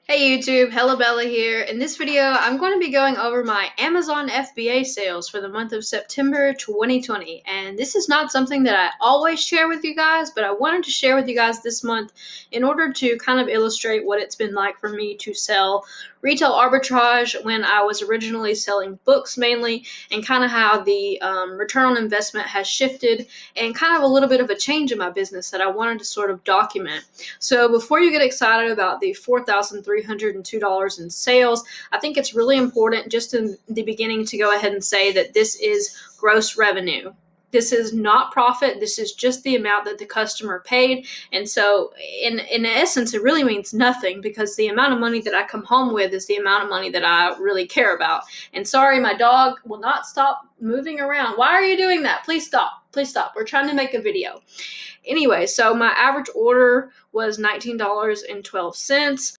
Hey YouTube, Hella Bella here. In this video, I'm going to be going over my Amazon FBA sales for the month of September 2020. And this is not something that I always share with you guys, but I wanted to share with you guys this month in order to kind of illustrate what it's been like for me to sell retail arbitrage when I was originally selling books mainly, and kind of how the return on investment has shifted, and kind of a little bit of a change in my business that I wanted to sort of document. So before you get excited about the $4,302 in sales, I think it's really important just in the beginning to go ahead and say that this is gross revenue. This is not profit. This is just the amount that the customer paid. And so in essence, it really means nothing because the amount of money that I come home with is the amount of money that I really care about. And sorry, my dog will not stop moving around. Why are you doing that? Please stop. Please stop. We're trying to make a video. Anyway, so my average order was $19.12.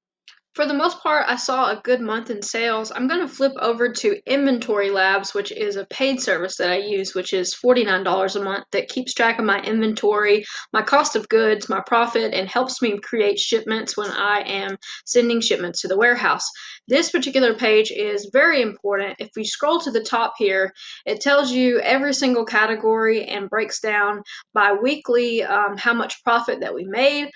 For the most part, I saw a good month in sales. I'm going to flip over to Inventory Labs, which is a paid service that I use, which is $49 a month that keeps track of my inventory, my cost of goods, my profit, and helps me create shipments when I am sending shipments to the warehouse. This particular page is very important. If we scroll to the top here, it tells you every single category and breaks down by weekly how much profit that we made.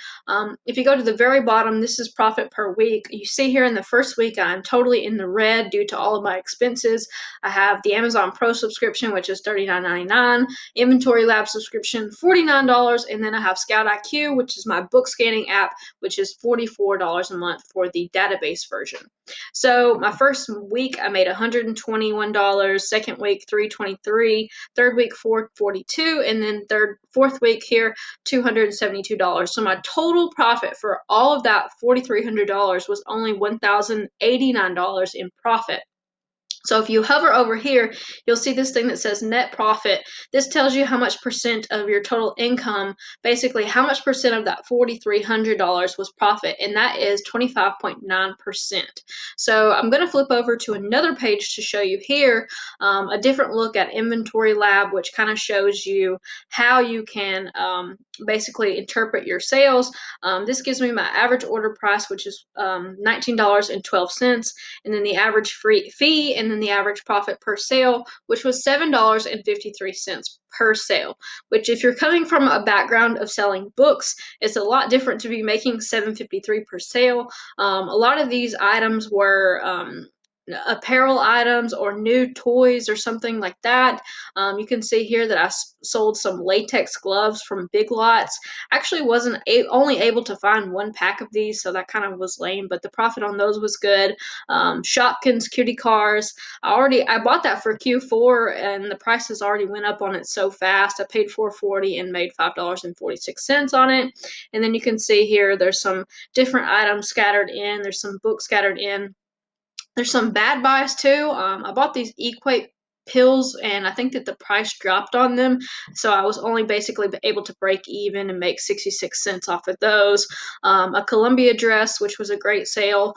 If you go to the very bottom, this is profit per week. You see here in the first week, I'm totally in the red due to all of my expenses. I have the Amazon Pro subscription, which is $39.99, Inventory Lab subscription, $49, and then I have Scout IQ, which is my book scanning app, which is $44 a month for the database version. So my first week, I made $121, second week, $323, third week, $442, and then fourth week here, $272. So my total profit for all of that $4,300 was only $1,089 in profit. So if you hover over here, you'll see this thing that says net profit. This tells you how much percent of your total income, basically how much percent of that $4,300 was profit, and that is 25.9%. So I'm going to flip over to another page to show you here a different look at Inventory Lab, which kind of shows you how you can basically interpret your sales. This gives me my average order price, which is $19.12, and then the average fee, and then the average profit per sale, which was $7.53 per sale, which if you're coming from a background of selling books, it's a lot different to be making $7.53 per sale. A lot of these items were apparel items or new toys or something like that. You can see here that I sold some latex gloves from Big Lots. Actually wasn't only able to find one pack of these, so that kind of was lame, but the profit on those was good. Shopkins cutie cars. I bought that for Q4 and the prices already went up on it so fast. I paid $4.40 and made $5.46 on it. And then you can see here there's some different items scattered in. There's some books scattered in. There's some bad buys too. I bought these Equate pills and I think that the price dropped on them, so I was only basically able to break even and make 66 cents off of those. A Columbia dress, which was a great sale.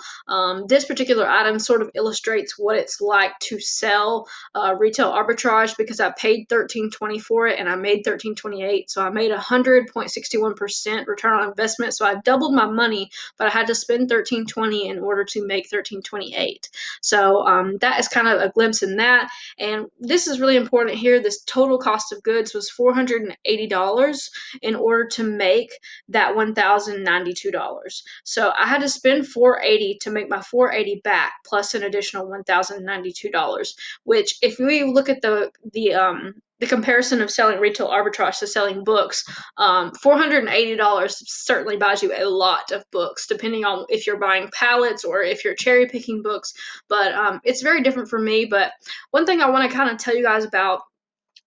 This particular item sort of illustrates what it's like to sell retail arbitrage, because I paid $13.20 for it and I made $13.28, so I made 100.61% return on investment. So I doubled my money, but I had to spend $13.20 in order to make $13.28. So that is kind of a glimpse in that. And this is really important here. This total cost of goods was $480 in order to make that $1,092. So I had to spend $480 to make my $480 back, plus an additional $1,092, which if we look at the comparison of selling retail arbitrage to selling books, $480 certainly buys you a lot of books, depending on if you're buying pallets or if you're cherry picking books. But it's very different for me. But one thing I want to kind of tell you guys about,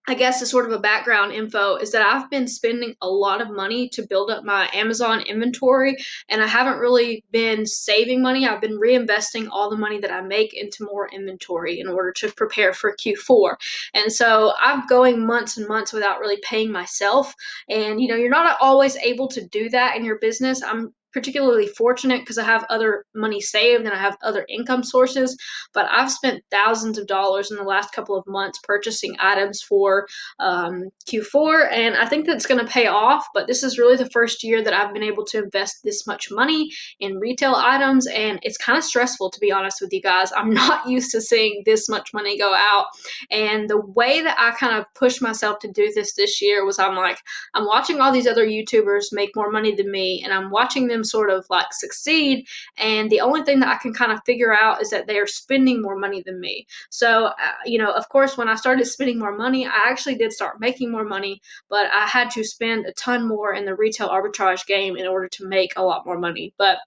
I guess, as sort of a background info, is that I've been spending a lot of money to build up my Amazon inventory, and I haven't really been saving money. I've been reinvesting all the money that I make into more inventory in order to prepare for Q4. And so I'm going months and months without really paying myself. And, you're not always able to do that in your business. I'm particularly fortunate because I have other money saved and I have other income sources, but I've spent thousands of dollars in the last couple of months purchasing items for Q4, and I think that's going to pay off. But this is really the first year that I've been able to invest this much money in retail items, and it's kind of stressful, to be honest with you guys. I'm not used to seeing this much money go out, and the way that I kind of pushed myself to do this year was I'm like, I'm watching all these other YouTubers make more money than me, and I'm watching them sort of like succeed, and the only thing that I can kind of figure out is that they are spending more money than me. So, of course, when I started spending more money, I actually did start making more money, but I had to spend a ton more in the retail arbitrage game in order to make a lot more money. But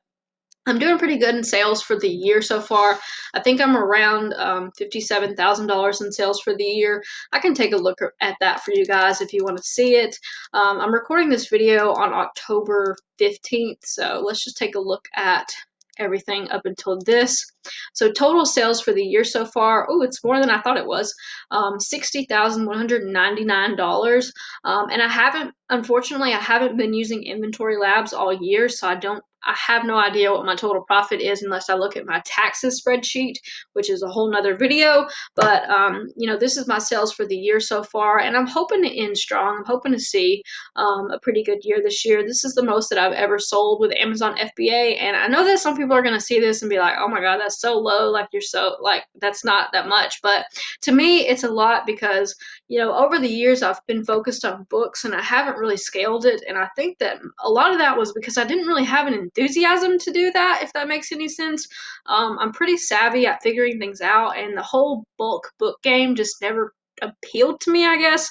I'm doing pretty good in sales for the year so far. I think I'm around $57,000 in sales for the year. I can take a look at that for you guys if you want to see it. I'm recording this video on October 15th, so let's just take a look at everything up until this. So total sales for the year so far, oh, it's more than I thought it was, $60,199. And unfortunately, I haven't been using Inventory Labs all year, so I have no idea what my total profit is unless I look at my taxes spreadsheet, which is a whole nother video. But, this is my sales for the year so far, and I'm hoping to end strong. I'm hoping to see a pretty good year this year. This is the most that I've ever sold with Amazon FBA, and I know that some people are going to see this and be like, oh my God, that's so low. That's not that much. But to me, it's a lot because, over the years, I've been focused on books and I haven't really scaled it. And I think that a lot of that was because I didn't really have an enthusiasm to do that, if that makes any sense. I'm pretty savvy at figuring things out, and the whole bulk book game just never appealed to me, I guess.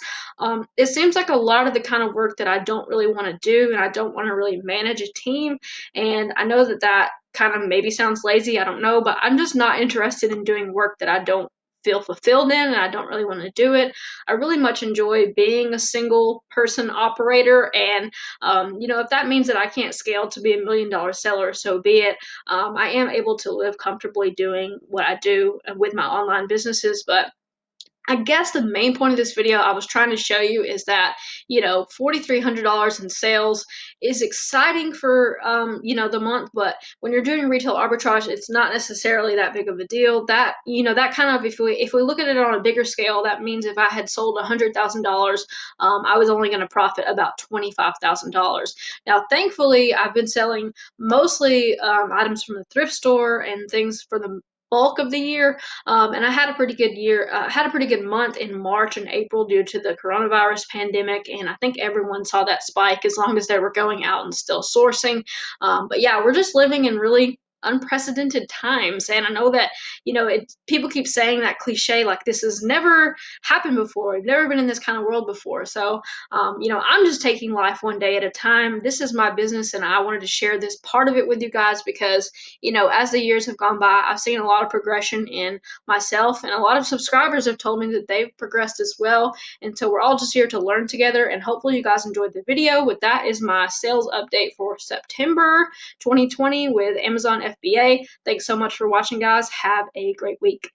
It seems like a lot of the kind of work that I don't really want to do, and I don't want to really manage a team. And I know that kind of maybe sounds lazy, I don't know, but I'm just not interested in doing work that I don't feel fulfilled in, and I don't really want to do it. I really much enjoy being a single person operator, and if that means that I can't scale to be $1 million seller, so be it. I am able to live comfortably doing what I do with my online businesses, but I guess the main point of this video I was trying to show you is that, $4,300 in sales is exciting for, the month, but when you're doing retail arbitrage, it's not necessarily that big of a deal. That kind of, if we look at it on a bigger scale, that means if I had sold $100,000, I was only going to profit about $25,000. Now, thankfully, I've been selling mostly items from the thrift store and things for the bulk of the year. And I had a pretty good year, had a pretty good month in March and April due to the coronavirus pandemic. And I think everyone saw that spike as long as they were going out and still sourcing. But yeah, we're just living in really unprecedented times. And I know that, people keep saying that cliche, like this has never happened before. We've never been in this kind of world before. So, I'm just taking life one day at a time. This is my business, and I wanted to share this part of it with you guys because, as the years have gone by, I've seen a lot of progression in myself, and a lot of subscribers have told me that they've progressed as well. And so we're all just here to learn together, and hopefully you guys enjoyed the video. With that is my sales update for September 2020 with Amazon FBA. Thanks so much for watching, guys. Have a great week.